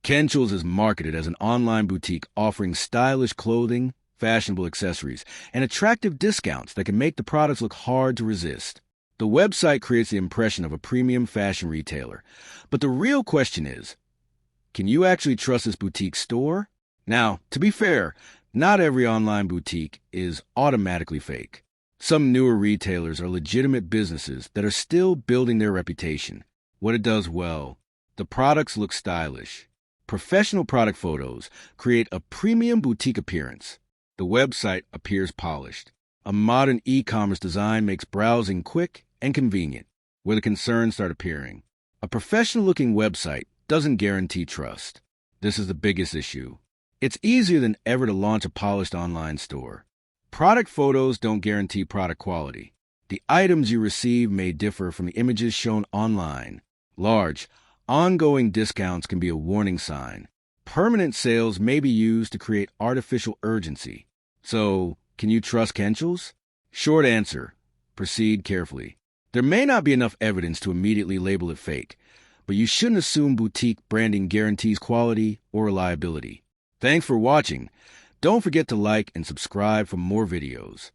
Kenchels is marketed as an online boutique offering stylish clothing, fashionable accessories, and attractive discounts that can make the products look hard to resist. The website creates the impression of a premium fashion retailer. But the real question is, can you actually trust this boutique store? Now, to be fair, not every online boutique is automatically fake. Some newer retailers are legitimate businesses that are still building their reputation. What it does well, the products look stylish. Professional product photos create a premium boutique appearance. The website appears polished. A modern e-commerce design makes browsing quick and convenient, where the concerns start appearing. A professional-looking website doesn't guarantee trust. This is the biggest issue. It's easier than ever to launch a polished online store. Product photos don't guarantee product quality. The items you receive may differ from the images shown online. Large, ongoing discounts can be a warning sign. Permanent sales may be used to create artificial urgency. So, can you trust Kenchels? Short answer, proceed carefully. There may not be enough evidence to immediately label it fake, but you shouldn't assume boutique branding guarantees quality or reliability. Thanks for watching. Don't forget to like and subscribe for more videos.